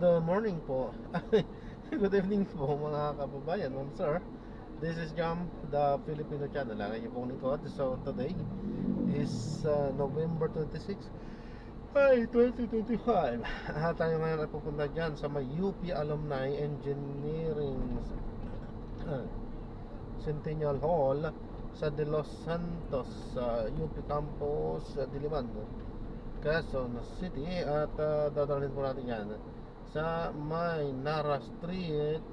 Good morning po. Good evening po mga kababayan, ma'am sir. This is Jam, the Filipino channel. Ang inyong pong lingkod. So today is November 26 ay 2025. Tayo ngayon ay pupunta dyan sa may UP Alumni Engineering Centennial Hall sa De Los Santos UP Campus Diliman, Quezon City. At dadalhin po natin yan sa may Nara Street,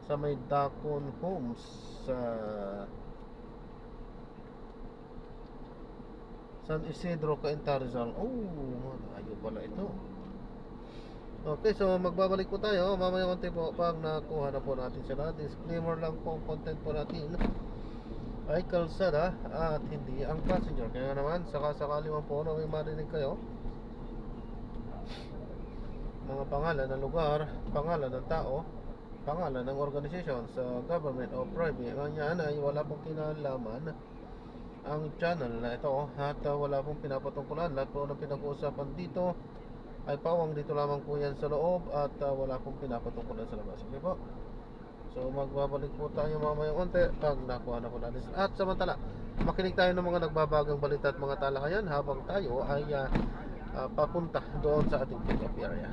sa may Dacon Homes, San Isidro, Cainta, Rizal. Oh, ayun pala ito. Okay, so magbabalik po tayo mamaya konti po pag nakuha na po natin sila. Disclaimer lang po, ang content po natin ay kalsada at hindi ang passenger. Kaya naman, sakasakali man po na may marinig kayo, mga pangalan ng lugar, pangalan ng tao, pangalan ng organisasyon sa government o private, yan ay wala pong kinalaman ang channel na ito, at wala pong pinapatungkulan. Lahat po ng pinag-uusapan dito ay pawang dito lamang po yan sa loob, at wala pong pinapatungkulan sa labas. Okay po? So magbabalik po tayo mamaya konti pag nakuha na po natin. At samantala, makinig tayo ng mga nagbabagang balita at mga talakayan habang tayo ay papunta doon sa ating pick-up area.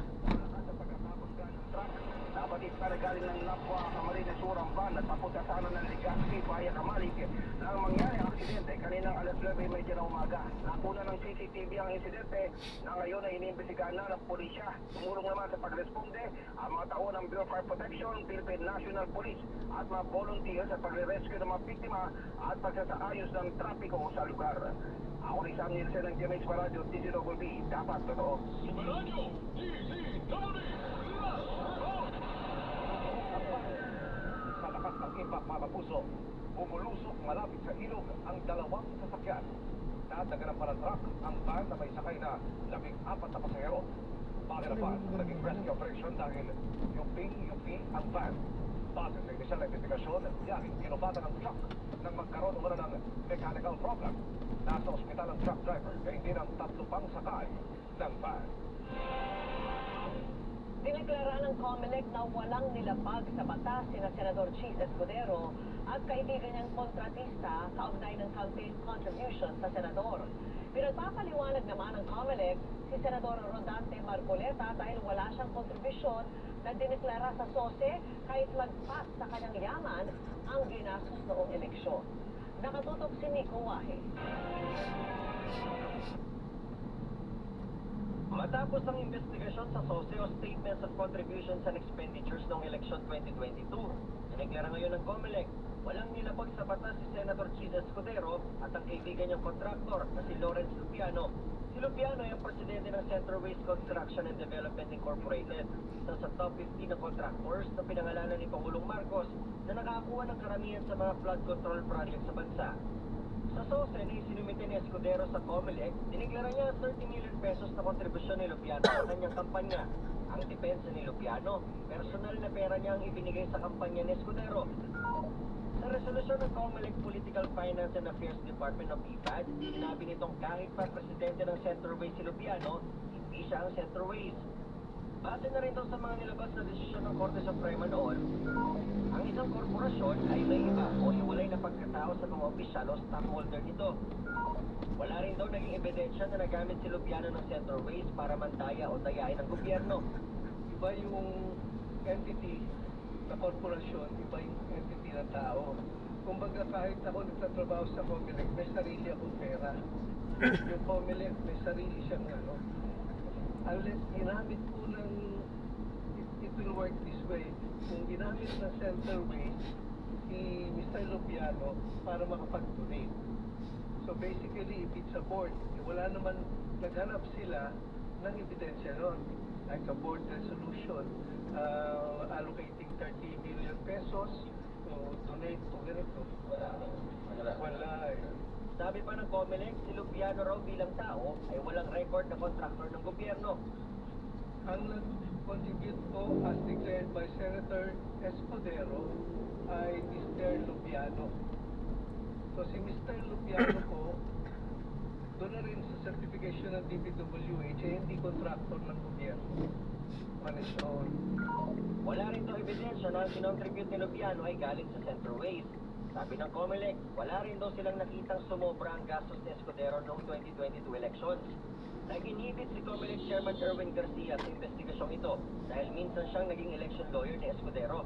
Nabatid para galing ng Lapwa, Camarines Sur ang van at papunta sana ng Legazpi via Camalik. Nang mangyari ang aksidente kaninang alas 9:30 na umaga. Nakuna ng CCTV ang insidente na ngayon ay iniimbestigahan na ng pulisya. Tumulong naman sa pagresponde ang mga tao ng Bureau of Fire Protection, Philippine National Police at mga volunteer sa pagre-rescue ng mga biktima at pagsasaayos ng trapiko sa lugar. Ako ni Sam Nielsen ng GMH Paradyo, DZWB, dapat totoo. Paradyo, DZWB! Sa lakas ng impact, mga kapuso, bumulusok malapit sa ilog ang dalawang sasakyan. Nadaganan pa ng truck ang van na may sakay na 14 na pasahero. Bakit naman naging rescue operation dahil UP ang van. Base sa inisyal na investigasyon, yaring kinubatan ng truck nang magkaroon umano ng mechanical problem. Nasa ospital ang truck driver kaya hindi ng 3 pang sakay ng van. Dineklara ng COMELEC na walang nilapag sa batas sina Senador Chis Escudero at kaibigan niyang kontratista kaugnay ng campaign contribution sa senador. Pinagpapaliwanag naman ng COMELEC si Senador Rodante Marcoleta dahil wala siyang kontribusyon na dineklara sa SOSE kahit lagpas sa kanyang yaman ang ginastos noong eleksyon. Nakatutok si Nico Wahe. Matapos ang investigasyon sa SOSE o Statements of Contributions and Expenditures noong eleksyon 2022, dineklara ngayon ng COMELEC, walang nilapag sa batas si Senator Chis Escudero at ang kaibigan niyang kontraktor na si Lawrence Lupiano. Si Lupiano ay ang presidente ng Central Waste Construction and Development Incorporated, isa sa top 15 na contractors na pinangalanan ni Pangulong Marcos na nakakuha ng karamihan sa mga flood control project sa bansa. Sa SOSE na isinumite ni Escudero sa COMELEC, dineklara niya 30 million pesos na kontribusyon ni Lupiano sa kanyang kampanya. Ang depensa ni Lupiano, personal na pera niya ang ibinigay sa kampanya ni Escudero. Sa resolusyon ng COMELEC Political Finance and Affairs Department of IFAD, sinabi nitong kahit pa presidente ng Central Waste si Lupiano, hindi siya ang Central Waste. Base na rin daw sa mga nilabas na desisyon ng Korte Suprema noon, ang isang korporasyon ay may iba o hiwalay na pagkatao sa mga opisyal o stockholder nito. Wala rin daw naging ebidensya na nagamit si Lupiano ng Central Waste para mandaya o dayain ng gobyerno. Iba yung entity sa korporasyon, iba yung entity ng tao. Kumbaga kahit ako nagtatrabaho sa COMELEC, may sarili akong pera. Yung COMELEC, may sarili siyang ano. Unless ginamit po ng, it will work this way. Kung ginamit ng Central Waste, si Mr. Lupiano para makapag-donate. So basically, if it's a board, wala naman, naghanap sila ng ebidensya nun. Like a board resolution, allocating 30 million pesos to donate to ganito. Wala eh. Sabi pa ng COMELEC, si Lupiano raw bilang tao ay walang record na contractor ng gobyerno. Ang nag-contribute po as declared by Senator Escudero ay Mr. Lupiano. So si Mr. Lupiano po, doon na rin sa certification ng DPWH ay hindi contractor ng gobyerno. on its own. Wala rin daw ebidensya na ang kinontribute ni Lupiano ay galing sa Central Waste. Sabi ng COMELEC, wala rin daw silang nakitang sumobra ang gastos ni Escudero noong 2022 elections. Nag-inhibit si COMELEC Chairman Erwin Garcia sa investigasyong ito dahil minsan siyang naging election lawyer ni Escudero.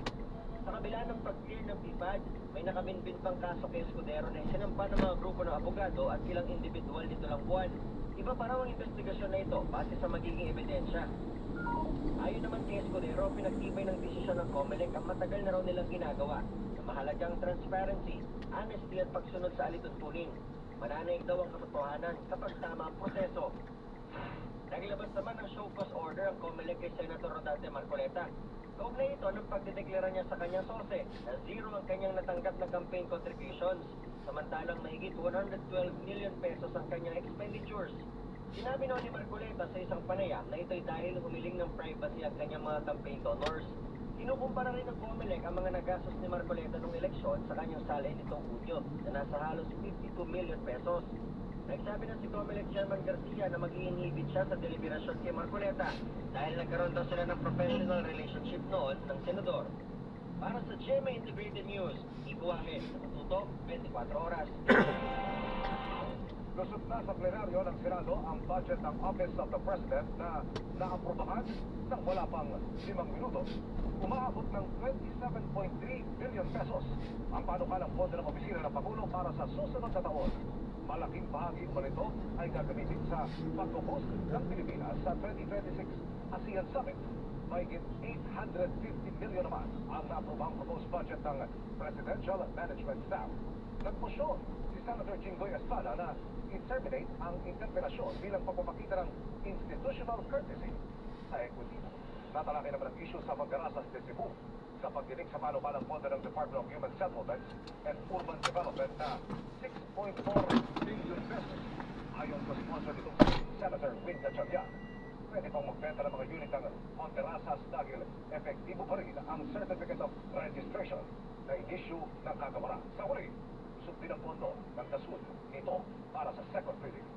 Sa kabila ng pag-clear ng PIPAD, may nakabinbin pang kaso kay Escudero na isinampa ng mga grupo ng abogado at ilang individual nito lang buwan. Iba pa raw ang investigasyon na ito base sa magiging ebidensya. Ayon naman kay Escudero, pinagtibay ng desisyon ng COMELEC ang matagal na raw nilang ginagawa na mahalagang transparency, honesty at pagsunod sa alituntunin. Mananaig daw ang katotohanan kapag tama ang proseso. Naglabas naman ng show cause order ang COMELEC kay Senator Rodante Marcoleta. Kaugnay ito ng pagdedeklara niya sa kanyang sose na zero ang kanyang natanggap na campaign contributions, samantalang mahigit 112 million pesos ang kanyang expenditures. Sinabi noon ni Marcoleta sa isang panayam na ito'y dahil humiling ng privacy ang kanyang mga campaign donors. Kinukumpara rin ng COMELEC ang mga nagastos ni Marcoleta noong eleksyon sa kanyang salin nitong Hunyo na nasa halos 52 million pesos. Nagsabi na si COMELEC Chairman Garcia na mag-iinhibit siya sa deliberasyon kay Marcoleta dahil nagkaroon daw sila ng professional relationship noon ng senador. Para sa GMA Integrated News, Iguahe, Natututo, 24 oras. Lusot na sa plenaryo ng Senado ang budget ng Office of the President na naaprubahan ng wala pang 5 minuto. Umaabot ng 27.3 billion pesos ang panukalang pondo ng Opisina ng Pangulo para sa susunod na taon. Malaking bahagi mo nito ay gagamitin sa pag-host ng Pilipinas sa 2026 ASEAN Summit. Mahigit 850 million naman ang naaprubahan proposed budget ng Presidential Management Staff. Nagposyon si Senator Jinggoy Estrada na i-terminate ang interpelasyon bilang pagpapakita ng institutional courtesy sa equity. Natalakay naman ang issue sa Pagkarasas de Cebu sa pagdinig sa panukalang pondo ng Department of Human Settlements and Urban Development na 6.4 billion pesos. Ayon sa sponsor nito si Senator Win Gatchalian, pwede pang magbenta ng mga unit ng Monterasas dahil epektibo pa rin ang Certificate of Registration na in-issue ng Kakamara. Sa huli, sundin ang pondo ng DASUD. Ito para sa second reading.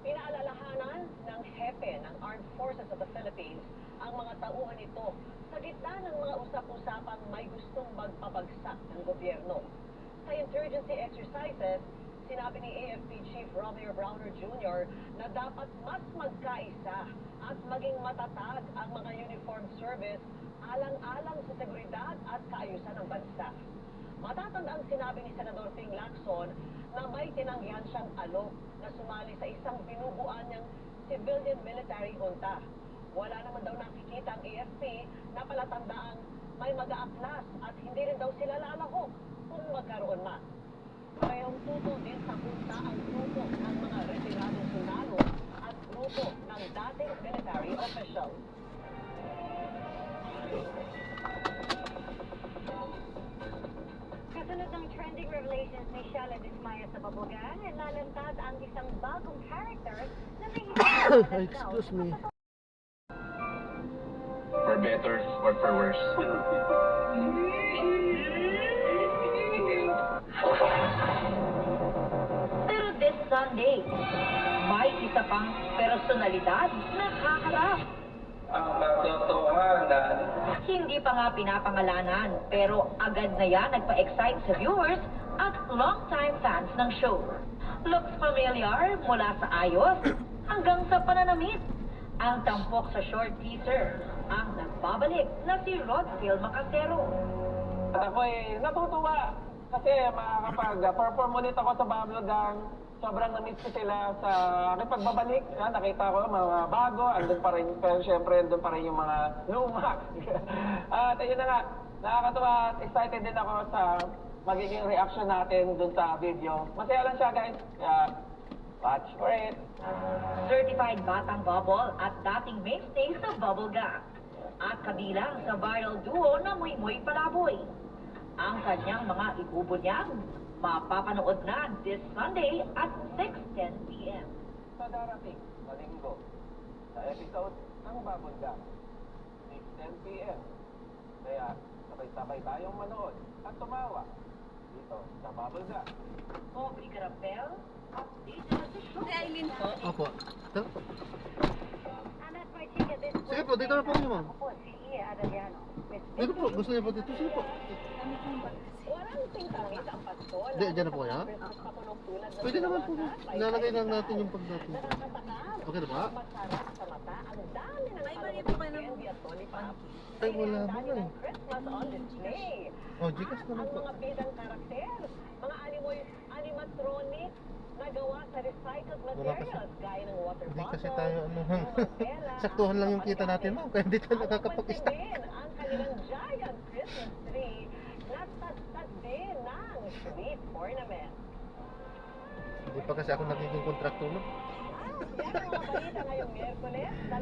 Pinaalalahanan ng hepe ng Armed Forces of the Philippines ang mga tauhan nito sa gitna ng mga usap-usapang may gustong magpabagsak ng gobyerno. Sa insurgency exercises, sinabi ni AFP Chief Romeo Browner Jr. na dapat mas magkaisa at maging matatag ang mga uniformed service alang-alang sa seguridad at kaayusan ng bansa. Matatandang sinabi ni Senador Ping Lacson na may tinanggihan siyang alok na sumali sa isang binubuan niyang civilian military junta. Wala naman daw nakikita ang AFP na palatandaang may mag-aaklas at hindi rin daw sila lalahok kung magkaroon man. Parehong tutol din sa junta ang grupo ng mga retiradong sundalo at grupo ng dating military officials. Kasunod ng trending revelations ni Shala Dismaya sa Babugan, lalantad ang isang bagong character na may Excuse me. For better or for worse. Pero this Sunday, may isa pang personalidad na kaharap. Ang katotohanan. Hindi pa nga pinapangalanan, pero agad na yan nagpa-excite sa viewers at long-time fans ng show. Looks familiar mula sa ayos hanggang sa pananamit. Ang tampok sa short teaser, ang nagbabalik na si Rodfield Macasero. At ako'y natutuwa kasi makakapag-perform ulit ako sa Bablogang. Sobrang na-miss ko sila sa aking pagbabalik. Nakita ko mga bago, andun pa rin, pero syempre andun pa rin yung mga luma. At ayun na nga, nakakatuwa at excited din ako sa magiging reaction natin dun sa video. Masaya lang siya, guys. Kaya, watch for it. Certified batang bubble at dating mainstay sa Bubblegum. At kabilang sa viral duo na Muy Palaboy. Ang kanyang mga ibubunyag, mapapanood na this Sunday at 6:10 p.m. Sa darating na linggo, sa episode ng Bubblegum, 6:10 p.m. Kaya, sabay-sabay tayong manood at tumawa dito sa Bubblegum. Kobe Garapel, update na sa show. Opo. Ito. dito na po kayo, ma'am. Ako po, si Ie Adaliano. Dito po, gusto niya po dito. Sige po. Walang tingtangis ang pasto. Dyan na po kaya? Pwede naman po. Ilalagay lang natin yung pagdating. Okay na ba? Masarap sa mata. Ang dami ng candy at lollipop. Ay, wala Ang ba dami eh. ng Christmas on display. Oh, Gcash At naman ang po. mga bidang karakter, mga animatronic na gawa sa recycled Wala kasi. materials gaya ng water Hindi bottle. kasi tayo ano, yung tela, saktuhan lang yung kita natin, ma'am. Kaya hindi tayo Ang nakakapag-stock. pansin din, ang kanilang giant Christmas tree na tatad din ng sweet ornament. Hindi pa kasi ako nagiging kontraktor, no? Yan ang mga balita ngayong Miyerkules, 29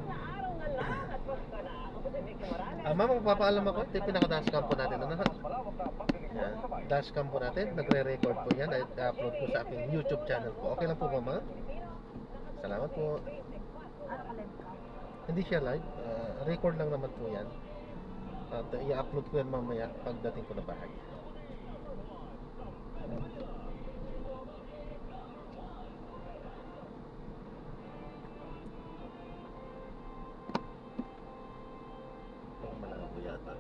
na araw na lang at Pasko na. Ako po si Vicky Morales. Ma'am, magpapaalam ako. Ito yung pinaka-dashcam po natin. Ano? Mas malawak na paglilingkod Yan. sabay. Dashcam po natin. Nagre-record po yan. At upload po sa aking YouTube channel po. Okay lang po ba, ma'am? Salamat po. Hindi siya live. Record lang naman po yan. At i-upload ko yan mamaya pagdating ko na bahay. Malabo yata.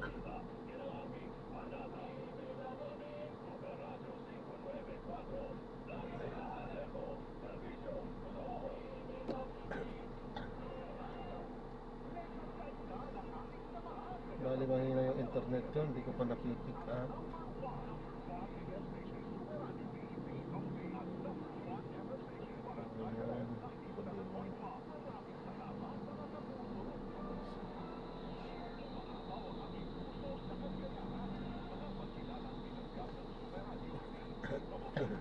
Bali mahina yung internet ko, hindi ko pa napipick up. Ayan.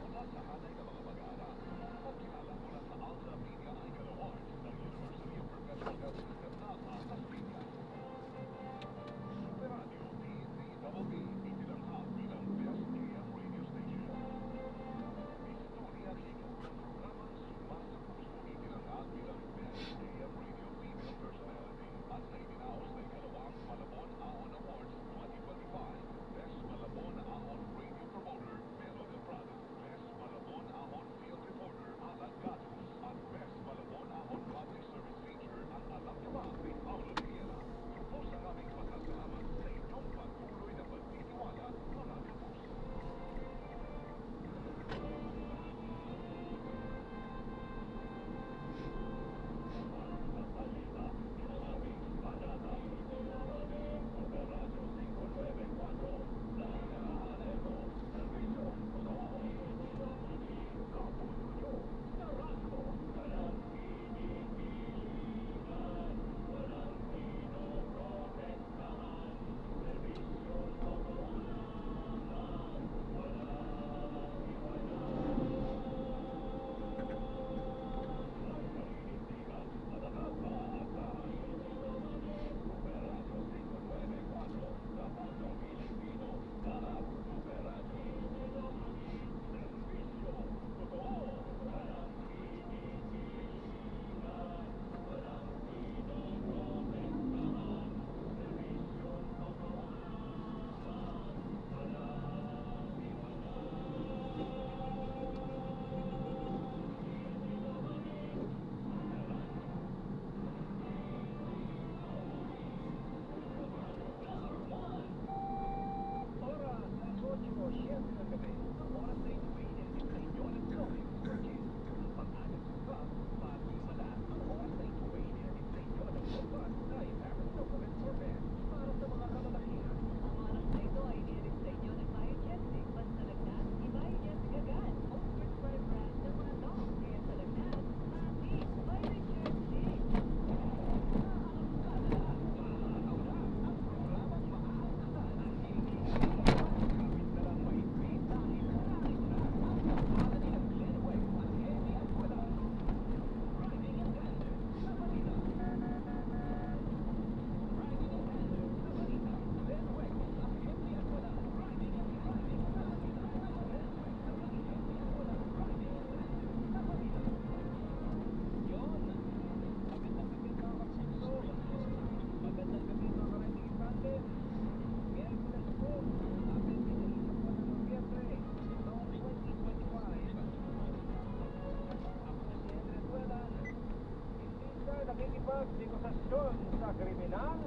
nakikipagdegosasyon sa kriminal.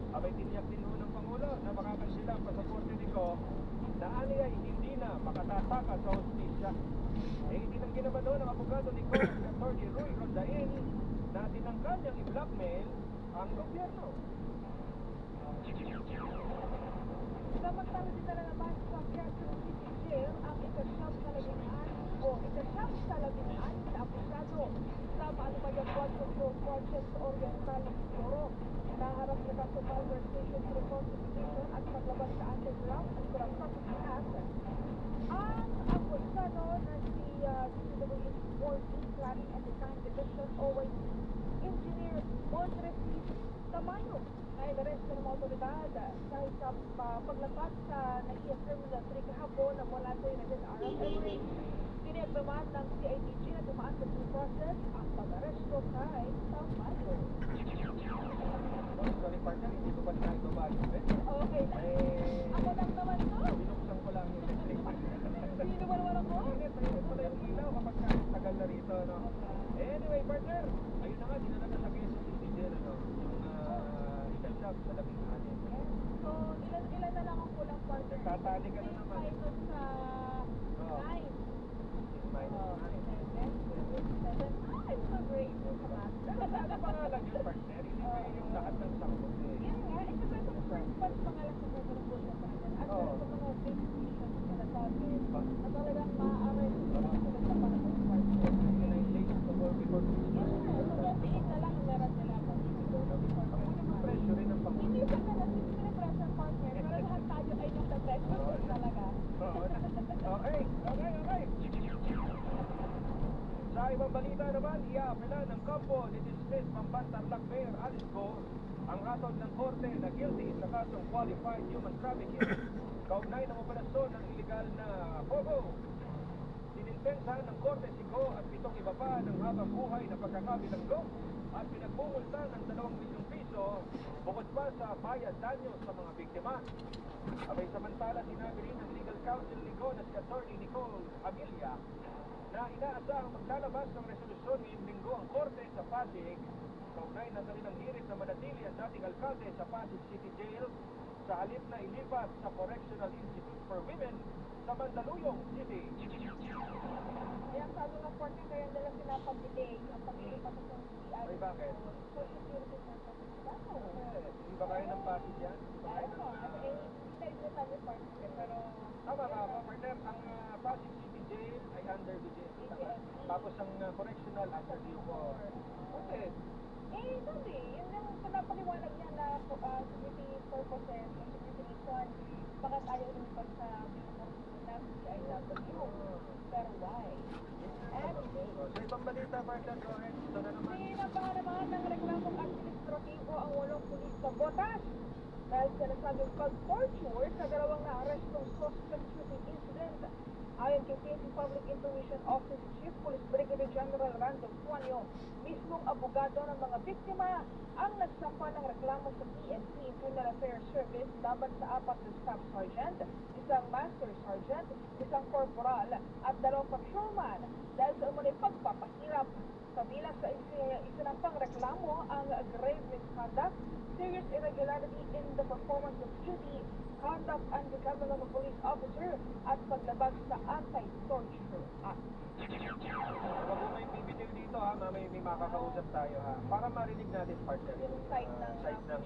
Abay tiniyak din ho ng Pangulo na makakansila ang pasaporte ni Go na ani ay hindi na makatataka sa hostisya. Itinanggi naman doon ang abogado ni Go, si Atty. Roy Rondain, na tinanggal niyang i-blackmail ang gobyerno. Samantala din na naman sa Quezon City Jail ang ikasyam sa labinaan na akusado sa maanumayang flood control project sa Oriental Mindoro. Naharap na kaso malversation, reconciliation at paglabas sa underground at corruption act. Ang akusado na si DPWH 4D Planning and Design Division OYD Engineer Monresis Tamayo na inaresto ng mga otoridad dahil sa paglabas sa NAIA Terminal 3 kahapon na mula sa United Arab Emirates. Tiniyag naman ng CIDG na dumaan sa due process ang pag-aresto kay Tamayo. Sorry partner, hindi ko pa tayo babali. Okay. Ako lang naman to. Binuksan ko lang yung electric. Sino ba naman ako? Mainit pala yung ilaw kapag tagal na rito, no? Anyway, partner, ayun na nga, dinala na sa Quezon City Jail, ano? Yung ikasyam sa labing-anim. So, ilan na lang ang kulang partner? Tatali ka na naman. Minus sa 9. Minus 9. I'm so grateful sa math. Ano pa nga lang yung partner? Hindi ba yung lahat ng sampot eh? Yan nga, ito ba itong first batch pa nga lang sa Quezon po siya partner. At meron sa mga big decisions na nasabi na talagang ma-arrest sila sa panahon partner. Yun ay late to work before Christmas. So, 28 na lang ang meron nila Ang unang presyo rin ang Pangulo. Hindi siya talaga sinipressure partner, pero lahat tayo ay nasa pressure talaga. Okay. Sa ibang balita naman, iaapela ng kampo ni dismiss Pambantarlac Mayor Alice Go ang hatod ng korte na guilty sa kasong qualified human trafficking kaugnay ng operasyon ng iligal na pogo. Sinintensahan ng korte si Go at 7 iba pa ng habang buhay na pagkakabilanggo at pinagbumulta ng 2 milyong piso bukod pa sa bayad danyo sa mga biktima. Abay samantala, sinabi rin ng legal counsel ni Go na si Atty. Nicole Amilia na inaasahang maglalabas ng resolusyon ngayong linggo ang korte sa Pasig kaugnay ng kanilang hirit na manatili ang dating alkalde sa Pasig City Jail sa halip na ilipat sa Correctional Institute for Women sa Mandaluyong City. Kaya sabi ng partner, kaya nila pinapag-delay ang pag-ilipat sa CI. Ay, bakit? For security purposes. Hindi ba kaya ng Pasig yan? Hindi ba kaya ng... Hindi tayo partner, pero... Tama ka ba, partner? Ang Pasig City Jail ay under BGSP. Tapos ang correctional under DUCOR. Bakit? Sabi, yun yung pinapaliwanag niya na security purposes, security reason, bakit ayaw lumipad sa CIW. Pero why? Sa ibang balita, partner, go ahead. Ito na naman. Sinabahan naman ng reklamong administratibo ang 8 pulis sa Botas dahil sa nasabing pag-torture sa 2 na-arrestong suspect shooting incident. Ayon kay PNP Public Information Office Chief Police Brigadier General Randolph Suanyo, mismong abogado ng mga biktima ang nagsampa ng reklamo sa PNP Internal Affairs Service laban sa 4 na staff sergeant, 1 master sergeant, 1 corporal at 2 patrolman dahil sa umunay pagpapahirap. Kabilang sa isinampang reklamo ang grave misconduct, serious irregularity in the performance of duty, conduct unbecoming of a police officer at paglabag sa Anti-Torture Act. Huwag mo may bibitiw dito ha, may makakausap tayo ha. Para marinig natin partner Yung side ng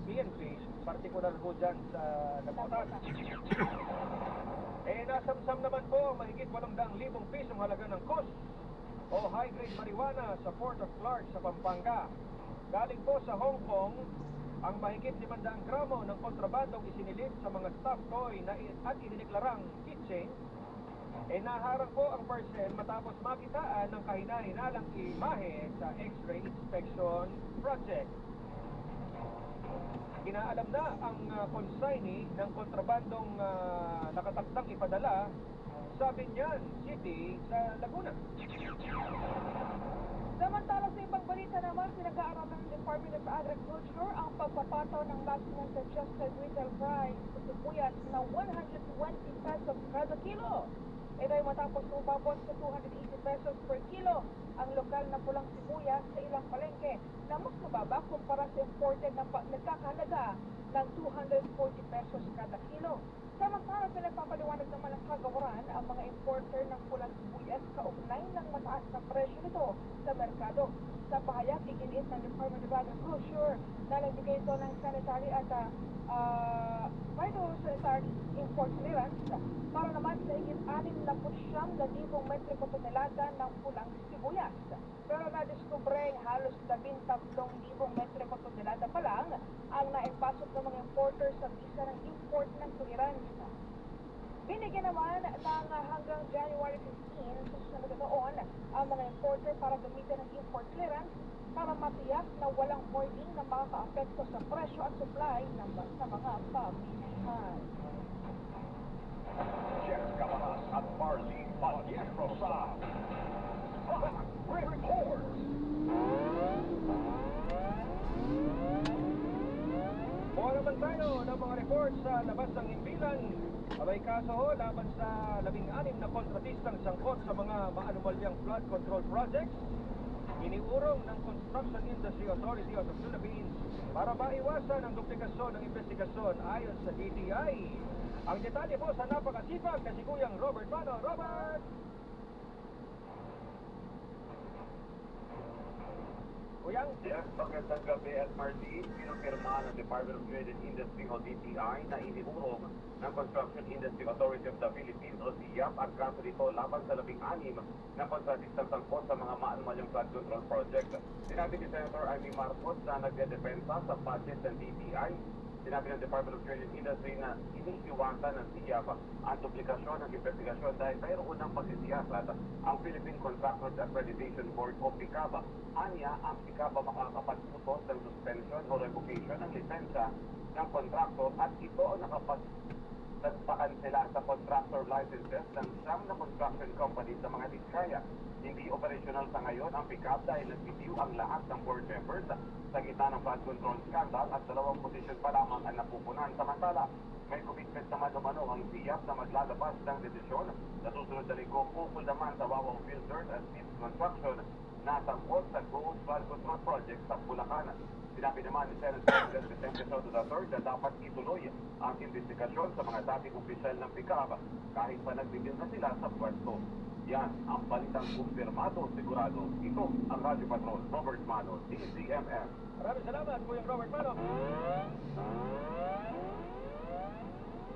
PNP, particular po dyan sa Napotan. Nasamsam naman po ang mahigit 800,000 pisong halaga ng kus o high-grade marijuana sa Port of Clark sa Pampanga. Galing po sa Hong Kong, ang mahigit 500 gramo ng kontrabandong isinilid sa mga staff toy at inineklarang kitchen, naharang po ang parcel matapos makitaan ng kahina-hinalang imahe sa X-ray inspection project. Inaalam na ang consignee ng kontrabandong nakatakdang ipadala sa Binyan City sa Laguna. Samantala sa ibang balita naman, pinag-aaralan ng Department of Agriculture ang pagpapataw ng maximum suggested retail price sa sibuyas na 120 pesos kada kilo. Ito ay matapos umabot sa 280 pesos per kilo ang lokal na pulang sibuyas sa ilang palengke na mas mababa kumpara sa imported na nagkakahalaga ng 240 pesos kada kilo. Samantala, pinagpapaliwanag naman ng kagawaran ang mga importer ng pulang sibuyas kaugnay ng mataas na presyo nito sa merkado. Sa pahayag, iginiit ng Department of Agriculture na nagbigay ito ng sanitary at phytosanitary import clearance para naman sa higit 69,000 metriko tonelada ng pulang sibuyas. Pero nadiskubreng halos 13,000 metriko tonelada pa lang ang naipasok ng mga importer sa visa ng import ng clearance. Binigyan naman ng hanggang January 15 sa susunod na taon ang mga importer para gamitin ng import clearance para matiyak na walang hoarding na makaka-apekto sa presyo at supply sa mga pamilihan. Jessica Maras at Marlene Padilla Rosal. Report! Kuha naman tayo ng mga report sa labas ng himpilan. May kaso laban sa 16 na kontratistang sangkot sa mga maanumalyang flood control projects. Iniurong ng Construction Industry Authority of the Philippines para maiwasan ang duplikasyon ng investigasyon ayon sa DTI. Ang detalye po sa napakasipag na si Kuyang Robert Mano. Robert! Kuyang? Yes, magandang gabi at Martin. Pinumpirma ng Department of Trade and Industry o DTI na iniurong ng Construction Industry Authority of the Philippines o DIAP ang kaso nito laban sa 16 na kontratistang sangkot sa mga maanumalyang flood control project. Sinabi ni Senator Amy Marcos na nagdedepensa sa budget ng DTI. Sinabi ng Department of Trade and Industry na iniiwasan ng DIAP ang duplikasyon ng investigasyon dahil mayroon ng pagsisiyasat ang Philippine Contractors Accreditation Board o PICABA. Anya, ang PICABA makakapagputos ng suspension o revocation ng lisensya ng kontraktor at ito nagpakansela sa contractor licenses ng siyam na construction company sa mga diskaya. Hindi operational sa ngayon ang PICAB dahil nagbitiw ang lahat ng board members sa gitna ng flood control scandal at 2 posisyon pa lamang ang napupunan. Samantala, may commitment naman umano ang DIAP na maglalabas ng desisyon sa susunod na linggo ukol naman sa Wawaw Filters and Seeds Construction na sangkot sa Gold Flood Control Project sa Bulacan. Sinabi naman ni Senate President Vicente Soto III na dapat ituloy ang investigasyon sa mga dating opisyal ng PICAB kahit pa nagbigil na sila sa pwesto. Yan ang balitang kumpirmado sigurado. Ito ang Radyo Patrol, Robert Mano, DZMM. Maraming salamat, Kuyang Robert Mano.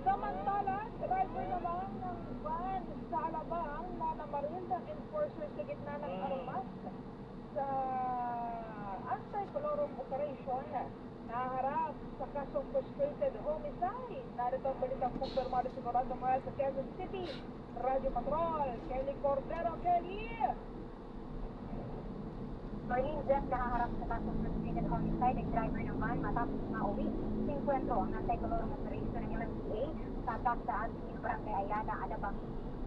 Samantala, driver naman ng van sa Alabang na namaril ng enforcer sa gitna ng armas sa anti-colorum operation naharap sa kasong frustrated homicide. Narito ang balitang kumpirmado sigurado mula sa Quezon City. Radyo Patrol, Kelly Cordero. Kelly! Marlene Jeff nahaharap sa kasong frustrated homicide ang driver ng van matapos mauwi sa enkwentro ang anti-colorum operation ng MMDA sa atak sa Anthony Barangay Ayala, Alabang,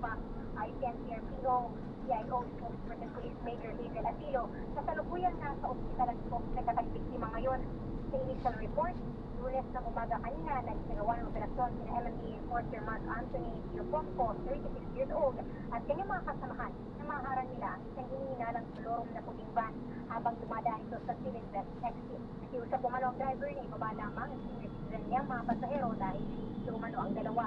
pa ICNCRPO, CIO, Spokesperson Police Major Hazel Atilo. Kasalukuyang nasa ospital ang nagkakabiktima ngayon. Sa initial report, Lunes ng umaga kanina, nagsigawa ng operasyon sina MMDA enforcer Mark Anthony Diopompo, 36 years old, at kanyang mga kasamahan na maharang nila ang isang hinihinalang colorum na puting van habang dumadaan ito sa Philippines exit. Nakiusap umano ang driver na ibaba lamang ang senior citizen niyang mga pasahero dahil umano ang dalawa.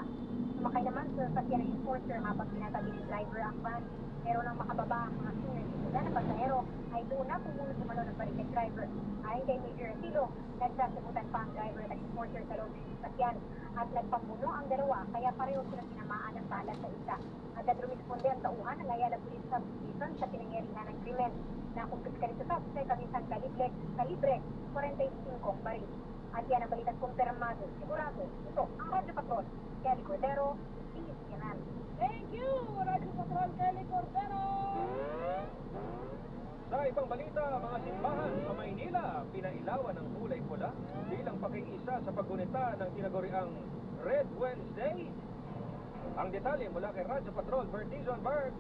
Sumakay naman sa sasakyan ng enforcer habang tinatabi ng driver ang van. Pero nang makababa ang mga senior citizen na pasahero ay doon na pumunod umano ng balik ng driver. Ayon kay Major Atilo, nagsasagutan pa ang driver at enforcer sa loob ng sasakyan at nagpambuno ang dalawa kaya pareho silang tinamaan ng bala sa isa. Agad rumisponde ang tauhan ng Ayala Police Substation sa pinangyarihan ng krimen. Nakumpiska nito sa kamisang kalibre 45 baril. At yan ang balitang kumpirmado. Sigurado, ito ang Radyo Patrol. Kelly Cordero, DZMM. Thank you, Radyo Patrol, Kelly Cordero! Sa ibang balita, mga simbahan sa Maynila, pinailawan ng kulay pula bilang pakiisa sa paggunita ng tinaguriang Red Wednesday. Ang detalye mula kay Radyo Patrol, Bertizon Berg.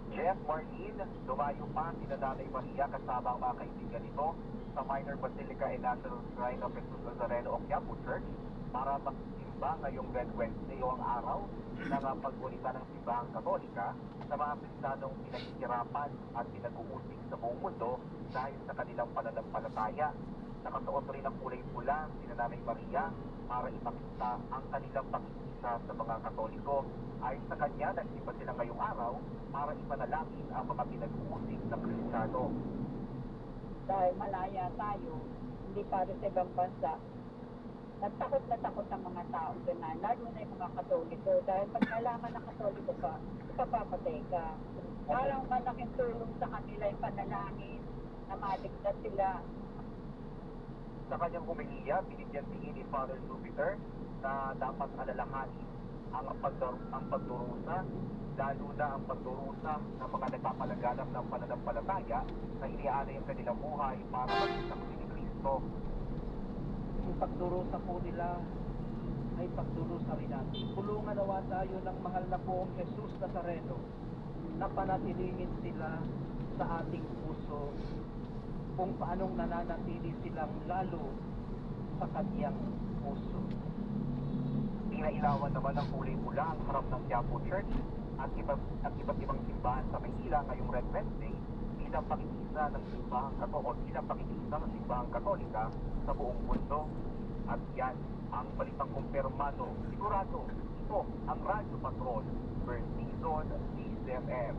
Jeff Martin, dumayo pa si Nanay Maria kasama ang mga kaibigan nito sa Minor Basilica and National Shrine of Jesus Nazareno o Quiapo Church para magsimba ba ngayong Red Wednesday o ang araw ng paggunita ng simbahang Katolika sa mga Kristiyanong pinaghihirapan at pinag-uusig sa buong mundo dahil sa kanilang pananampalataya. Nakasuot rin ang kulay pula si Nanay Maria para ipakita ang kanilang pakikisa sa mga Katoliko. Ayon sa kanya, nagsimba sila ngayong araw para ipanalangin ang mga pinag-uusig na Kristiyano. Dahil malaya tayo, hindi para sa ibang bansa. Nagtakot na takot ang mga tao ganun, lalo na yung mga Katoliko. Dahil pag nalaman na Katoliko ka, ipapapatay ka. Parang malaking tulong sa kanila yung panalangin na maligtas sila. Sa kanyang humihiya, binigyan tingin ni Father Jupiter na dapat alalahanin ang pagdurusa, lalo na ang pagdurusa ng mga nagpapalaganap ng pananampalataya na iniaalay ang kanilang buhay para magsaksi ni Kristo. Yung pagdurusa po nila ay pagdurusa rin natin. Tulungan nawa tayo ng mahal na poong Jesus Nazareno na panatilingin sila sa ating puso kung paanong nananatili silang lalo sa kanyang puso. Pinailawan naman ng kulay pula ang harap ng Quiapo Church at iba't ibang simbahan sa Maynila ngayong Red Wednesday bilang pakikisa ng simbahang Katolika sa buong mundo. At yan ang balitang kumpirmado. Sigurado, ito ang Radyo Patrol per season DZMM.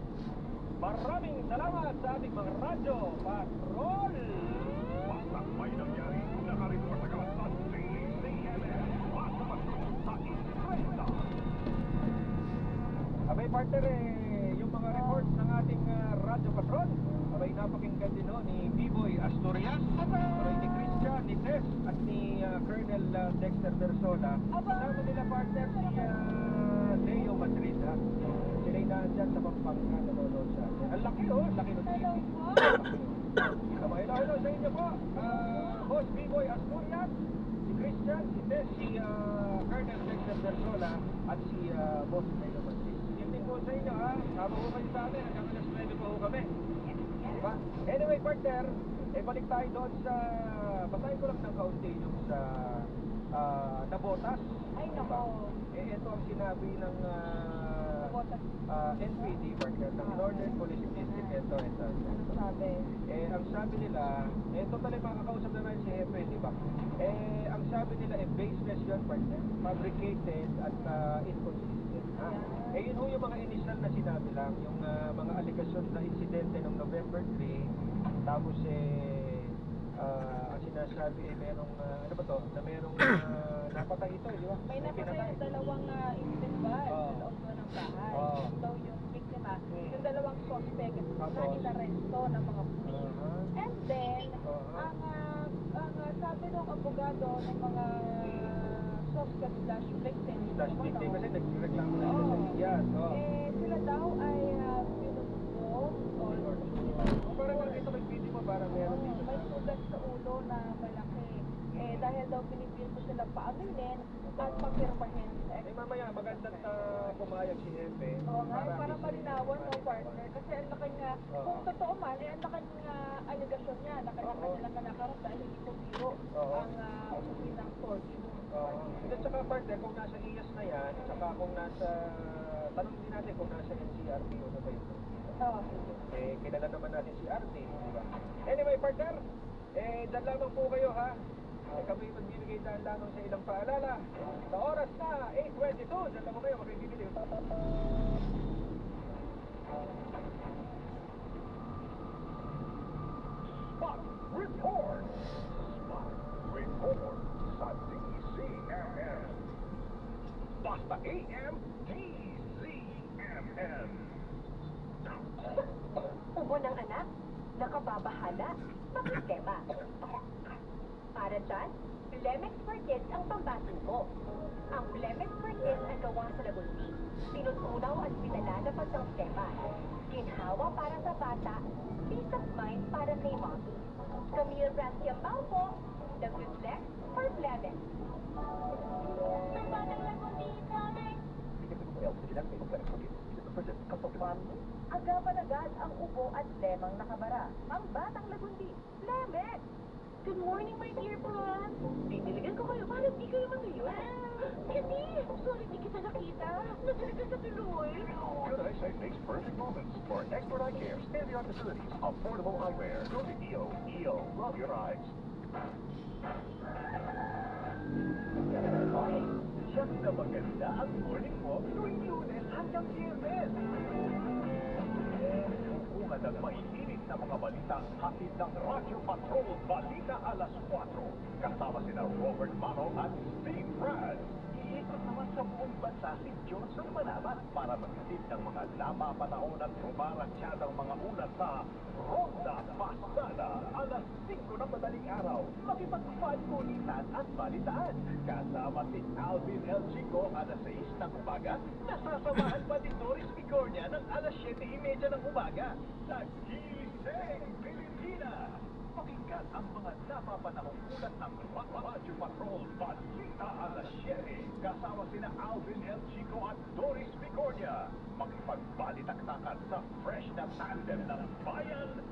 Maraming salamat sa ating mga radyo patrol! Basta may nangyari, nakareport agad sa DZMM. Basta patrol sa Israel. Abay partner, yung mga reports ng ating radyo patrol, abay napakinggan din ni B-Boy Asturias, abay ni Christian, ni Tess, at ni Colonel Dexter Bersola. Kasama nila partner si Leo Madrid, ha? Sila'y nandyan sa Pampanga, nanonood sa atin. Ang laki ang laki ng TV. Hello sa inyo po. Boss B-Boy Asturias, si Christian, si Tess, si Colonel Dexter Bersola, at si Boss Leo Madrid. Evening po sa inyo, ha? Tama po kayo sa amin, hanggang alas 9 po kami. Diba? Anyway, partner, balik tayo doon sa... Basahin ko lang ng kaunti yung sa nabotas. Ay, nako. Ito ang sinabi ng NPD, partner, ng Northern Police District. Ito. Sabi? Ang sabi nila, totally makakausap na rin si Hepe, di ba? Ang sabi nila, baseless yun, partner. Fabricated at inconsistent. Yun ho yung mga initial na sinabi lang, yung mga aligasyon na insidente ng November 3, tapos ang sinasabi merong, ano ba to, na merong napatay ito, di ba? May napatay yung dalawang incident ba sa loob ng bahay. Daw yung biktima, yung dalawang suspect na inaresto ng mga pulis. And then, ang sabi ng abogado ng mga suspect slash victim kasi nagreklamo na sila sa Indias. Sila daw ay pinusbog o parang nakita may video mo, parang meron dito. May sugat sa ulo na malaki. Dahil daw pinipil ko sila paaminin at papirmahin. Mamaya, magandang pumayag si Hepe. Oo nga, para malinawan mo, partner. Kasi ang laki nga, kung totoo man, ang laki nga aligasyon niya na kanya nakakarap dahil hindi ko biro ang usapin ng torture. At saka partner, kung nasa IAS na yan, at saka kung nasa, tanong din natin kung nasa NCRP o na ba yun. Kilala naman natin si RT, di ba? Anyway, partner, dyan lamang po kayo, ha? Kami magbibigay dahil lamang sa ilang paalala. Sa oras na 8:22, dyan lamang kayo makikibili. Spot Report sa DZMM. Basta AM DZMM. Ubo ng anak, nakababahala, makikema. Para dyan, Blemex for Kids ang pambatin mo. Ang Blemex for Kids ay gawa sa lagundi. Tinutunaw at pinalala pa sa tema. Ginhawa para sa bata, peace of mind para kay mommy. Camille Brancia Malpo, the Flex for Blemex. Ang batang lagundi, Blemex! Agad-agad ang ubo at lemang nakabara. Ang batang lagundi, Blemex! Good morning, my dear Brad. Diniligan ko kayo para di kayo matuyo. Kitty, sorry di kita nakita. Nasaan ka sa tuloy? Good eyesight makes perfect moments. For expert eye care, state-of-the-art facilities, affordable eyewear. Go to EO. EO, love your eyes. Siyang na maganda ang morning mo tuwing Lunes hanggang Biyernes. Bunga ng maininit na mga balita hatid ng Radyo Patrol Balita alas 4. Kasama sina Robert Mano at Steve Brad. Iikot naman sa buong bansa si Johnson Manabat para maghatid ng mga napapanahon at rumaratsyadang mga ulat sa Ronda Pasada alas 5 ng madaling araw. Makipag-fan-kulitan at balitaan. Kasama si Alvin El Chico alas 6 ng umaga. Nasasamahan pa ni Doris Vigornia ng alas 7:30 ng umaga. Sa Gising Pilipinas. Pakinggan ang mga napapanahong ulat ng Radyo Patrol Balita alas 7. Kasama sina Alvin El Chico at Doris Vigornia. Makipagbalitaktakan sa fresh na tandem ng bayan.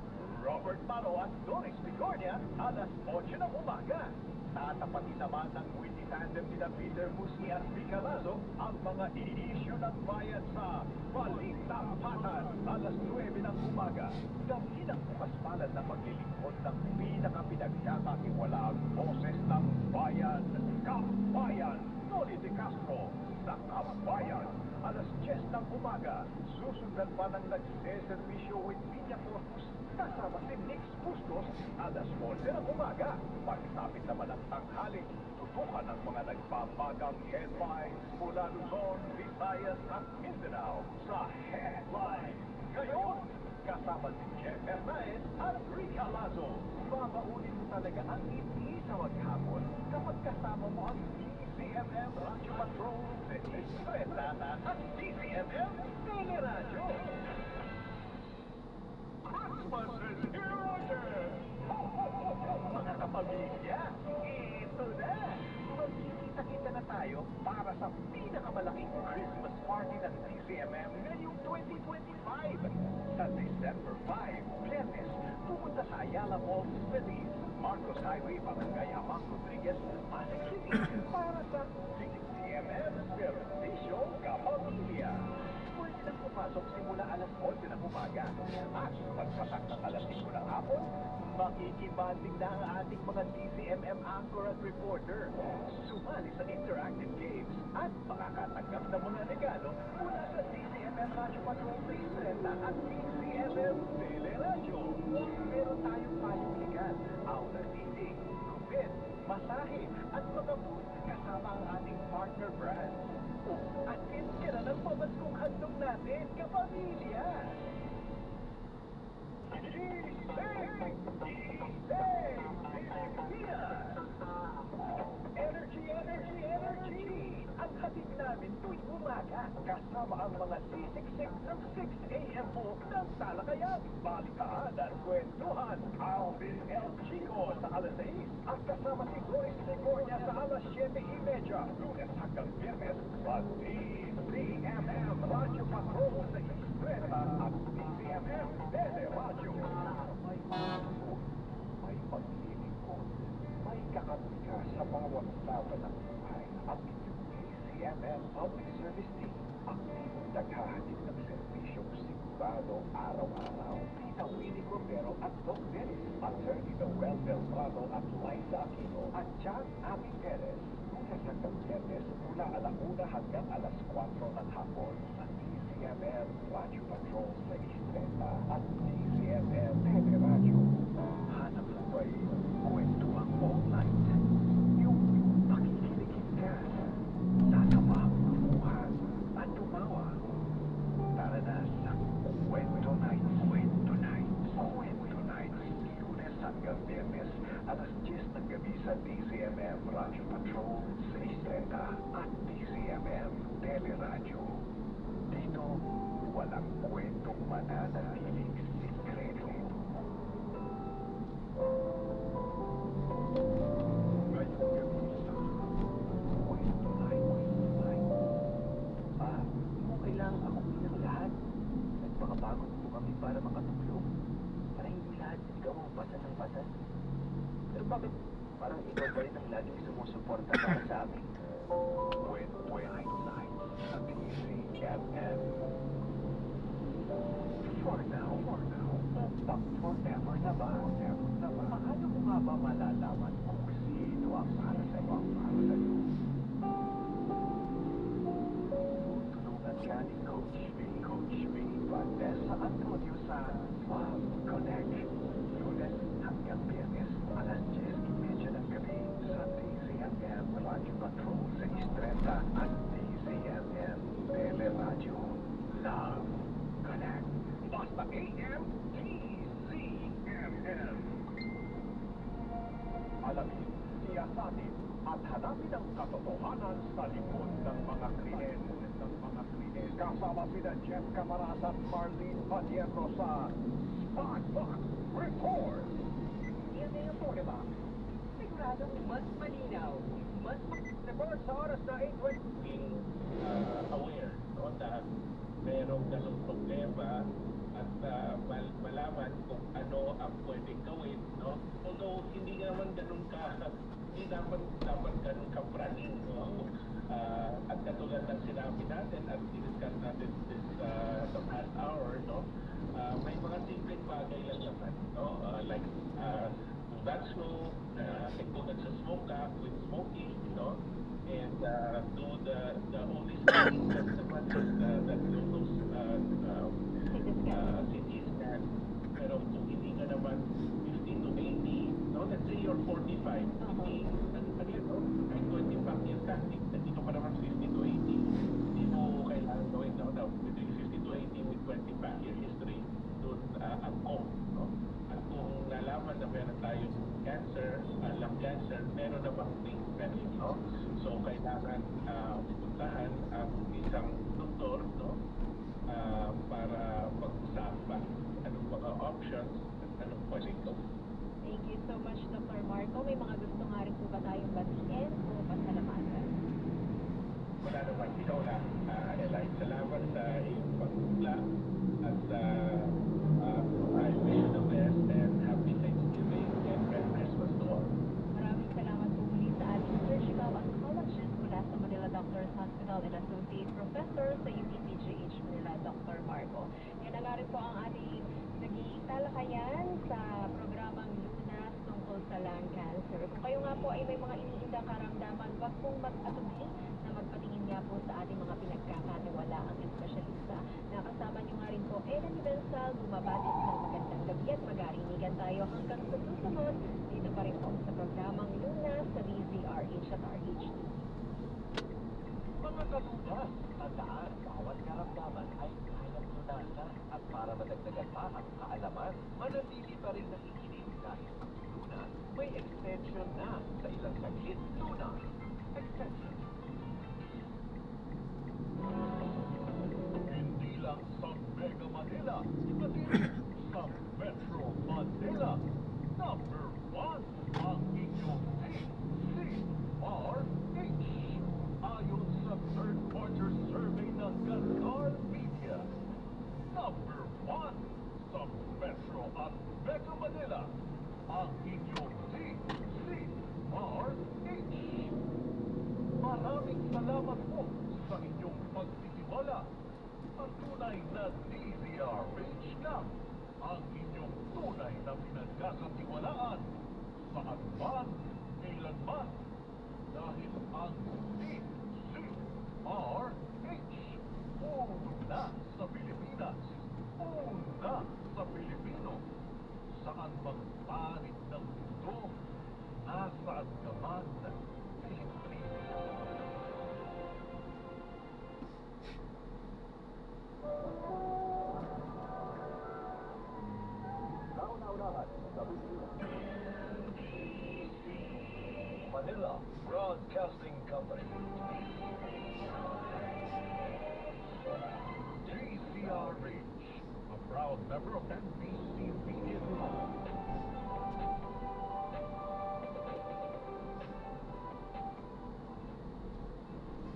Robert Mano at Doris Vigornia alas 8 ng umaga. Tatapatin naman ng witty tandem nila Peter Musni at Rica Lazo ang mga i-issue ng bayan sa Balita Patan alas 9 ng umaga. Gabi ng paspalan na paglilingkod ng pinakapinagkakakiwalaang boses ng bayan, Kabayan, Noli de Castro, sa Kabayan. Alas 10 ng umaga, susundan pa ng nagseservisyo with Piña Corpus kasama si Nix Bustos alas 11 ng umaga. Pagsapit naman ang tanghali, tutukan ang mga nagbabagang headlines mula Luzon, Visayas at Mindanao sa Headline. Ngayon, kasama si Jeff Hernandez at Rica Lazo. Babaunin mo talaga ang hindi sa maghapon kapag kasama mo ang DCMM Radyo Patrol sa Estrenada at DCMM Teleradyo. Christmas is here again! Mga kapamilya, ito na! Magkikita-kita na tayo para sa pinakamalaking Christmas party ng DCMM ngayong 2025. Sa December 5, Viernes, pumunta sa Ayala Mall, Feliz, Marcos Highway, Barangay Amang Rodriguez, Pasig City para sa DCMM Servisyo Kapamilya. Pwede nang pumasok simula alas 11 ng umaga at pagpatak ng alas 5 ng hapon, makikibanding na ang ating mga DCMM anchor at reporter. Sumali sa interactive games at makakatanggap ng mga regalo mula sa DCMM Radyo Patrol sa Istreta at DCMM Teleradyo. Meron tayong payong legal, aula seating, gupit, masahe at mga booth kasama ang ating partner brands. Attend ka na ng pamaskong handog natin, kapamilya! Energy, energy, energy! Ang hatid namin tuwing umaga, kasama ang mga sisiksik ng 6 a.m. po ng talakayan, balitaan at kwentuhan. Alvin El Chico sa alas 6 at kasama si Doris Vigornia sa alas 7:30, Lunes hanggang Biyernes sa DCMM Radyo Patrol sa Istreta at DCMM Teleradyo. May paglilingkod, may kakamika sa bawat laban ng buhay. Ang DCMM Public Service Team, aktibong naghahatid ng serbisyong sigurado araw-araw. Tita Winnie Cordero at Doc Dennis, Attorney Noel Beltrado at Liza Aquino at John Ami Perez. Lunes hanggang Biyernes mula alauna hanggang alas 4 ng hapon sa DCMM Radio Patrol sa Istreta at DCMM Teleradyo. Hanap mo ba'y kwentuhan online? Yung makikiligin ka, nakamamuhan at tumawa. Tara na sa Kwento Nights. Kwento Nights. Kwento Nights. Lunes hanggang Biyernes, alas 10 ng gabi sa DCMM Radio Patrol sa Istreta at DCMM Teleradyo. Dito, walang kwentong mananatiling sikreto. Ngayong gabi sa Kwento Nights. Okay lang, ako bilang lahat. Nagpakapagod po kami para makatulong. Para hindi lahat ikaw ang pasan ng pasan. Pero bakit parang ikaw pa rin ang laging sumusuporta para sa amin? with hindsight at TCMM. For now, but forever na ba? Paano mo nga ba malalaman kung sino ang para sa'yo? Tulungan ka ni Coach B, Vanessa Antonio sa Love Connect. Lunes hanggang Biyernes, alas 10:30 ng gabi sa TCMM Radio Patrol sa Istreta at TCMM Teleradyo. Love Connect. Basta AM TCMM. Alamin, siyasatin at hanapin ang katotohanan sa likod ng mga krimen. Kasama sina Jeff Camaras at Marlene Padietro sa Spotbox Report. Yan po, diba? Siguradong mas malinaw, report sa oras na 8:20. Being aware, no, na merong ganong problema at malaman kung ano ang pwedeng gawin, no? Although hindi naman ganun hindi dapat ganun kapraning, no? At katulad ng sinabi natin at discuss natin this the past hour, no? May mga simpleng bagay lang naman, no? Like do not smoke, go sa smoke with smoking, no? And do the only thing that naman that those CT scan. Pero kung hindi ka naman 15 to 80, no? Let's say you're 45, 50, kahit 20 pack yung tactic, hindi ka pa naman 50 to 80, hindi mo kailangan gawin, no? Now, between 50 to 80 with 20 pack year history, doon ang kong, no? At kung nalaman na meron tayong cancer, lung cancer, meron na bang treatment, no? So, kailangan puntahan ang isang doktor, no? Para pag-usapan anong mga options at anong pwedeng gawin. Thank you so much, Dr. Marco. May mga gusto nga rin po ba tayong batiin o pasalamatan? Wala naman. Ikaw na, Eli. Salamat sa iyong pagtula at I wish you the best and happy Thanksgiving and Merry Christmas to all. Maraming salamat po muli sa ating surgical oncologist mula sa Manila Doctors Hospital and Associate Professor sa UPPGH Manila, Dr. Marco. Yan na nga rin po ang ating naging talakayan sa programang Lunas tungkol sa lung cancer. Kung kayo nga po ay may mga iniindang karamdaman, wag pong mag-atubili na magpatingin nga po sa ating mga pinagkakaniwalaang espesyalista. Nakasama nyo nga rin po Ellen Bensal, bumabati ng magandang gabi at mag-arinigan tayo hanggang sa susunod. Dito pa rin po sa programang Lunas sa DZRH at RH2. Mga kalunas, tandaan, bawat karamdaman ay kayang lunasan. At para madagdagan pa ang kaalaman, manatili pa rin nakikinig dahil Lunas may extension na sa ilang saglit. Lunas Extension. Hindi lang sa Mega Manila, pati sa Metro Manila. Number 1 ang inyong DZRH. Ayon sa third-quarter survey ng Qatar Media, number 1 sa Metro at Mega Manila, ang inyong DZRH. Maraming salamat po sa inyong pagtitiwala. Ang tunay na DZRH lang, ang inyong tunay na pinagkakatiwalaan, saan man, kailanman. Dahil ang DZRH, una sa Pilipinas, una sa Pilipino, saan mang panig ng mundo, nasaan ka man, Pilipino. Kauna-unahan sa Pilipinas. Manila Broadcasting Company. DZRH, a proud member of NBC Media Group.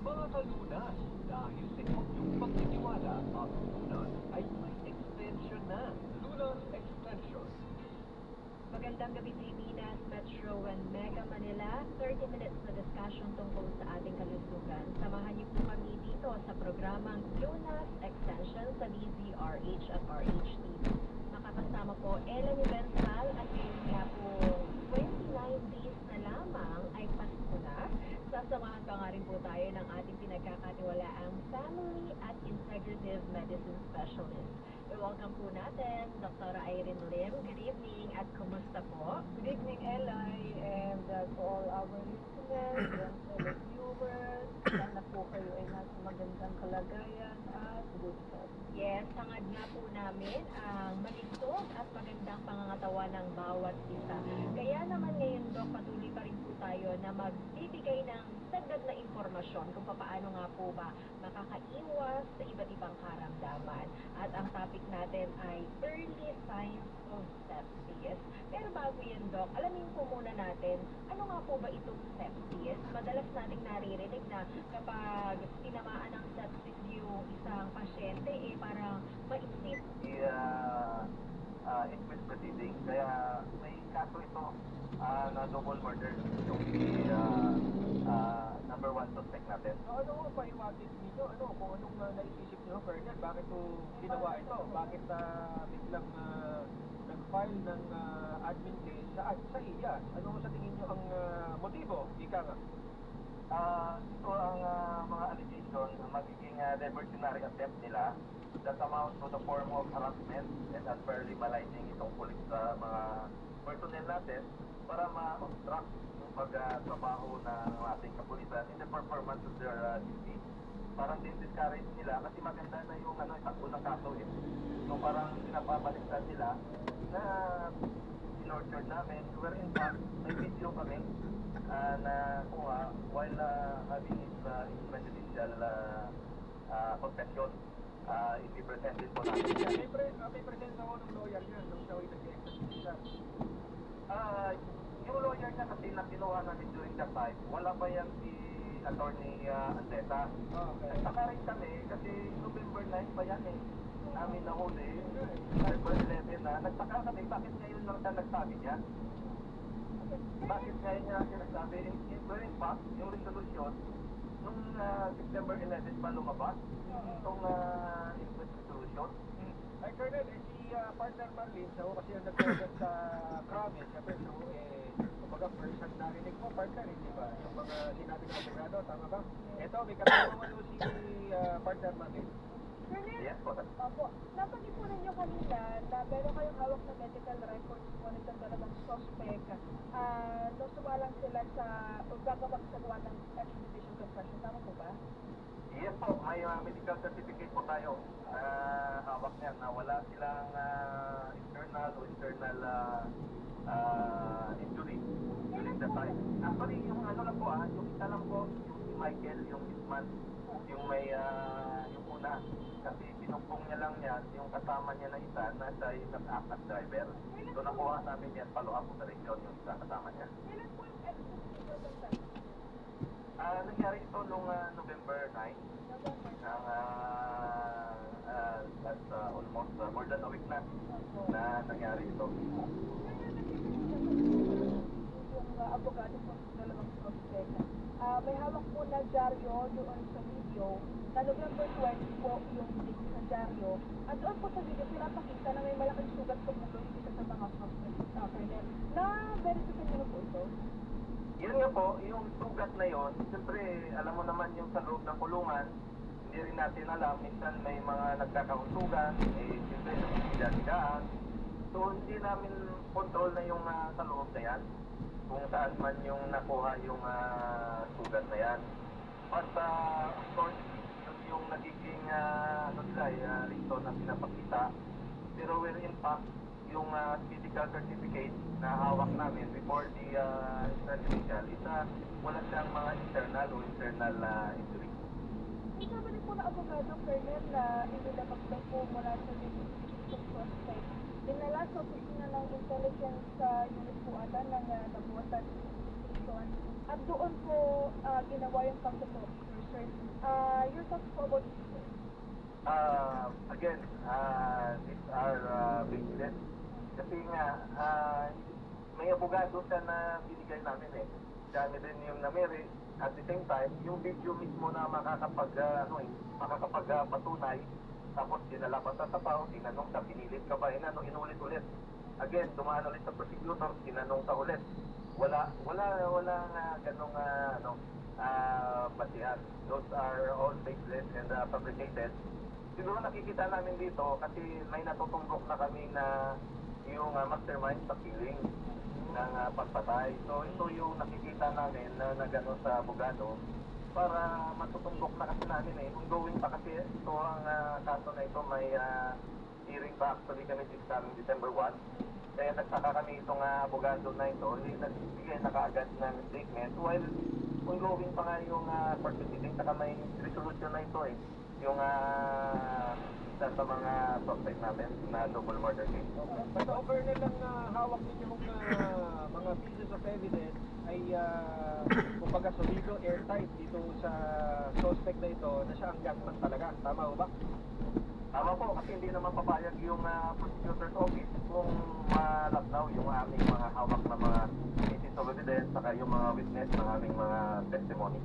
Mga kalunas, dahil sa inyong pagtitiwala, ang Lunas ay may extension na. Lunas Extension. Magandang gabi, Pilipinas. Metro and Mega Manila, 30 minutes na discussion tungkol sa ating kalusugan. Samahan niyo po kami dito sa programang Lunas Extension sa DZRH at RHTV. Makakasama po Ellen Benzal at ngayon nga po 29 days na lamang ay Pasko na. Sasamahan pa nga rin po tayo ng ating pinagkakatiwalaang Family at Integrative Medicine Specialist. I-welcome po natin Dr. Irene Lim. Good evening at kumusta po? Good evening, Eli, and to all our listeners and televiewers. Sana po kayo ay nasa magandang kalagayan at good health. Yes, hangad nga po namin ang maligtog at magandang pangangatawan ng bawat isa. Kaya naman ngayon, Doc, patuloy pa rin po tayo na magbibigay ng dagdag na impormasyon kung paano nga po ba makakaiwas sa iba't ibang karamdaman. At ang topic natin ay early signs of sepsis. Pero bago yan, Doc, alamin po muna natin, ano nga po ba itong sepsis? Madalas nating naririnig na kapag tinamaan ng sepsis yung isang pasyente, parang maisip. Inquest proceeding, kaya may kaso ito na double murder yung number one suspect natin. Ano mo pa iwatis ninyo? Kung anong naisisip nyo, Colonel? Bakit po ginawa ito? Bakit biglang nag-file ng admin case sa IAS? Ano sa tingin nyo ang motibo? Ika nga. Ito ang mga allegation na magiging diversionary attempt nila that amount to the form of harassment and unfairly maligning itong pulis sa mga personnel natin para ma-obstruct yung pagtrabaho ng ating kapulisan in the performance of their duty. Parang din-discourage nila kasi maganda na yung takbo ng kaso eh. So parang pinapabaliktad nila na in-order namin where in fact may video kami na kuha while having his presidential confession. I-presented po natin yan. May presensya ko ng lawyer niya nung siya ay nag-exercise. Yung lawyer niya kasi na kinuha namin during that time, wala pa yan si Attorney Andeta. Nagtaka rin kami kasi November 9 pa yan namin nahuli. November 11 na. Nagtaka kami bakit ngayon lang siya nagsabi niya. Bakit ngayon niya sinasabi? In fact, yung resolution, nung September 11 pa lumabas, itong inquest resolution. Ay, Colonel, si partner Marlene, siya kasi yung nag-present sa Kramis, siyempre siya kumbaga first hand narinig mo, partner, hindi ba? Yung mga sinabi ng abogado, tama ba? Ito, may kasama mo si partner Marlene. Colonel, yes, opo, napansin po ninyo kanina na meron kayong hawak na medical records po nitong dalawang suspect. Nung sumalang sila sa gagawang sa gawa ng extradition confession, tama po ba? Yes po, may medical certificate po tayo. Hawak niyan na wala silang external o internal injury during that time. Actually, yung lang po yung isa lang po, yung si Michael, yung Isman, yung may yung una. Kasi pinumpong niya lang yan, yung kasama niya na isa na siya yung nag-act as driver. So nakuha namin yan, follow-up operation yung isa kasama niya. Kailan po yung extradition confession? Nangyari ito nung November 9. That's almost more than a week na nangyari ito. Yung abogado po sa dalawang suspect. May hawak po na dyaryo doon sa video na November 20 po yung date sa dyaryo. At doon po sa video, pinapakita na may malaking sugat po mulo yung isa sa mga suspect. Na-verify niyo na po ito? Yun nga po, yung sugat na yon, siyempre, alam mo naman yung sa loob ng kulungan, hindi rin natin alam, minsan may mga nagkakauntugan, siyempre, nagsisidaan. So, hindi namin control na yung sa loob na yan, kung saan man yung nakuha yung sugat na yan. But, of course, yun yung nagiging, reason na pinapakita. Pero we're in fact, yung medical certificate na hawak namin before the extrajudicial is wala siyang mga internal o internal injury. Ikaw ba rin po na abogado, Colonel, na inilabag daw po mula sa District Suspect? Dinala sa opisina ng intelligence unit po ata ng nabuwatan station. At doon po ginawa yung pag-research. Your thoughts po about this? Again, these are big events. Kasi nga, may abogado siya na binigay namin eh. Siya din yung namiri. At the same time, yung video mismo na makakapagpatunay, tapos dinala pa sa tapaw, tinanong sa pinilit ka ba, inulit-ulit. Again, dumaan ulit sa prosecutor, tinanong sa ulit. Wala ganong basihan. Those are all baseless and fabricated. Siguro nakikita namin dito kasi may natutumbok na kami na yung mastermind sa killing ng pagpatay. So ito yung nakikita namin na gano'n sa abogado para matutumbok na kasi namin eh. Ongoing pa kasi ito ang kaso na ito may hearing pa actually kami this coming December 1. Kaya nagsaka kami itong abogado na ito, nagbigay na kaagad ng statement while ongoing pa nga yung court proceeding saka may resolution na ito eh. Yung isa sa mga suspect namin na double murder case. Basta Colonel lang hawak ninyong mga pieces of evidence ay kumbaga solido airtight dito sa suspect na ito na siya ang gunman talaga. Tama ho ba? Tama po, kasi hindi naman papayag yung prosecutor's office kung malabnaw yung aming mga hawak na mga pieces of evidence saka yung mga witness ng aming mga testimony.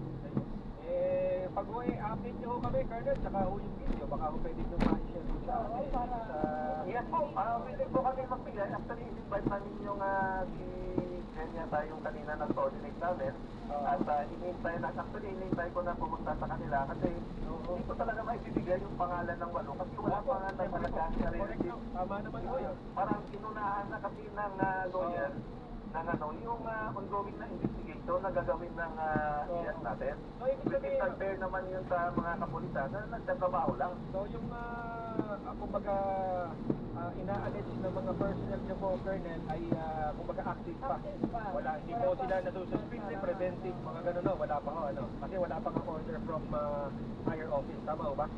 Pag update nyo kami, Colonel, saka yung video, baka pwede nyo ma-share sa atin. Yes po, pwede po kami magbigay. Actually, invite namin yung si Kenya tayong kanina nag-coordinate namin. At inintay ko na pumunta sa kanila kasi hindi ko talaga maibibigay yung pangalan ng walo kasi wala pa nga na talaga sa relative. Tama naman po yun. Parang inunahan na kasi ng lawyer ng yung ongoing na investigation na gagawin ng IAS natin. Which is unfair naman yun sa mga kapulisan na nagtatrabaho lang. So yung kumbaga ina-allege ng mga personnel niyo po, Colonel, ay kumbaga active pa. Wala, hindi po sila nasususpindi, preventive, mga gano'n, no? Wala pa ho, ano? Kasi wala pa nga order from higher office. Tama ho ba?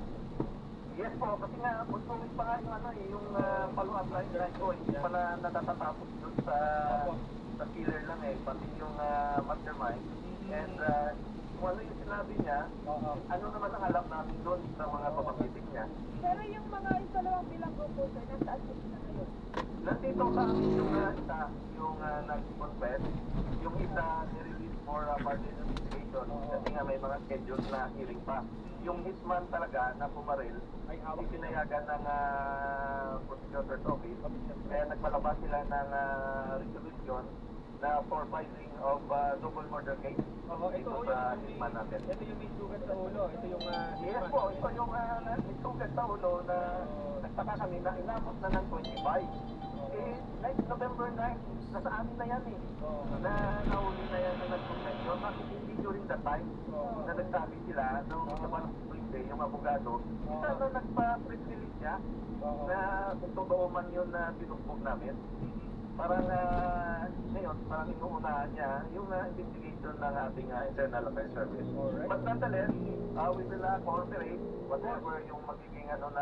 Yes po, kasi nga, ongoing pa nga yung follow-up line ko, hindi pala natatatapos doon sa killer lang eh, pati yung mastermind. And kung ano yung sinabi niya, ano naman ang alam namin doon sa mga papagiting niya. Pero yung mga dalawang bilanggo po, sir, nasaan po sila ngayon? Nandito sa amin yung isa, yung nag-confess, yung isa nirelease for further investigation kasi nga may mga schedule na hearing pa. Yung hitman talaga na pumaril ay pinayagan ng prosecutor's office kaya nagpalabas sila ng resolution na for filing of double murder case dito sa hitman natin. Ito yung may sugat sa ulo, ito yung yes po, ito yung may sugat sa ulo na nagtaka kami na inabot na ng 25. Like November 9, nasa amin na yan eh. Na nahuli na yan na nag-convention. Bakit hindi during that time na nagsabi sila nung naman yung abogado, isa na nagpa-press release niya na kung totoo man yun na binugbog namin. Parang ngayon, parang inuunahan niya yung investigation ng ating internal affairs service. But nonetheless, we will cooperate whatever yung magiging ng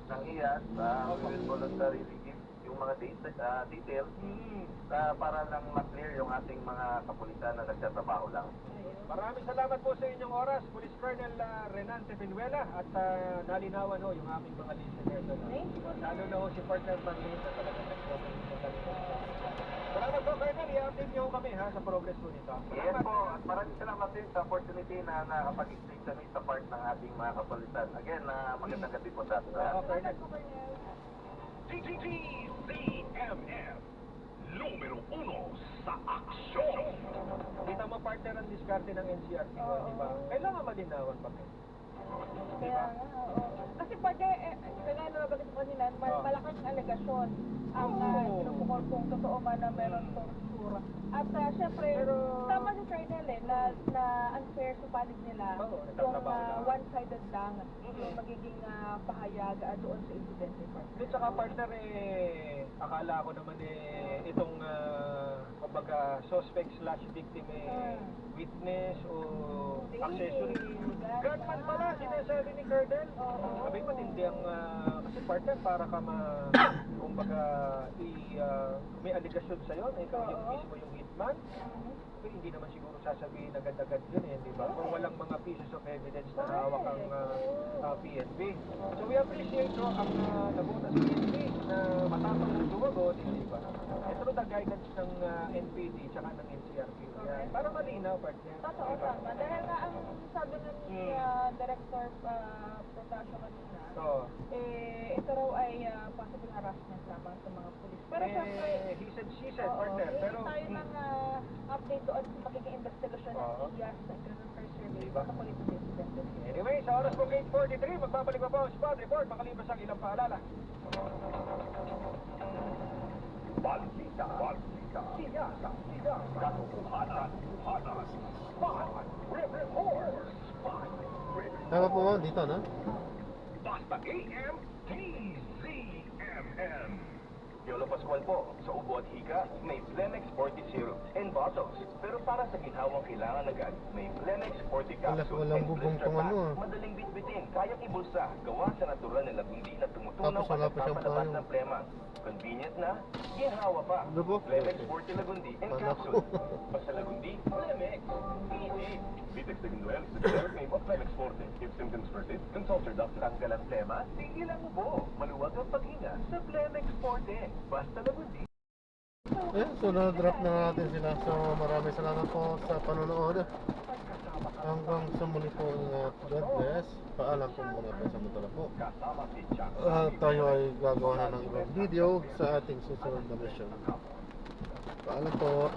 IAS, we will voluntarily give yung mga details para lang ma-clear yung ating mga kapulisan na nagtatrabaho lang. Maraming salamat po sa inyong oras, Police Colonel Renante Vinuela, at nalinawan ho yung aming mga listeners. Lalo na ho si partner Manlin na talaga nag-comment. Salamat po, Colonel. I-update niyo kami sa progress po nito. Yes po, at maraming salamat din sa opportunity na nakapag-explain kami sa part ng ating mga kapulisan. Again, magandang gabi po sa ating lahat. TTCMF numero 1 sa aksyon. Kita mo, partner, ang diskarte ng NCRC, di ba? Kailangan malinawan pa kayo. Kaya nga, oo. Kasi pwede, kailangan na nabagat ko kanina, malaking alegasyon ang pinupukol kung totoo man na meron torture. At syempre, tama si Colonel na unfair sa panig nila kung one-sided lang yung magiging pahayag doon sa incident. At saka partner, akala ko naman itong kumbaga suspect slash victim witness o accessory. Gunman pala, sinasabi ni Colonel. Sabi matindi ang, kasi partner para ka kumbaga, may aligasyon sa'yo na ikaw yung mismo yung hitman. Pero hindi naman siguro sasabihin agad-agad yun di ba? Kung walang mga pieces of evidence na hawak ang PNP. So we appreciate ang nabutas PNP na matapang ng dumagot, di ba? Ito the guidance ng NPD tsaka ng NCRP. Para malinaw, partner. Totoo, tama. Dahil nga ang sabi nga ni Director Protasio kanina, ito raw ay possible harassment lamang sa mga pulis. Pero syempre, he said, she said, partner. Pero tayo ng update doon sa magiging investigasyon ng IAS ng Criminal Affairs Survey sa police incident. Anyway, sa oras po 8:43, magbabalik pa po ang spot report makalipas ang ilang paalala. Balita, siyasa, katotohanan, spot report. Tama po dito, no? Basta AM, TZMM. Yolo Pascual po, sa ubo at hika, may Plenex 40 syrup and bottles. Pero para sa ginhawang kailangan agad, may Plenex 40 capsule walang and bubong blister tong pack. ano, Madaling bitbitin, kayang ibulsa, gawa sa natural na lagundi na tumutunaw Tapos wala at pa siyang nagpapalabas payo. ng plema. Convenient na, ginhawa pa. Lubok. Plenex 40 Lagundi and Anak capsule. ko. Basta Lagundi, Plenex. Easy. Vitex de Gunduel is the generic name of Plenex 40. If symptoms persist, consult your doctor. Tanggal ang plema, tigil ang ubo. Maluwag ang paghinga sa Plenex 40. Basta Lagundi. Ayan, so na-drop na natin sila. So maraming salamat po sa panonood. Hanggang sa muli po, ingat. God bless. Paalam po muna po sa mutala po. Tayo ay gagawa na ng ibang video sa ating susunod na mission. Paalam po.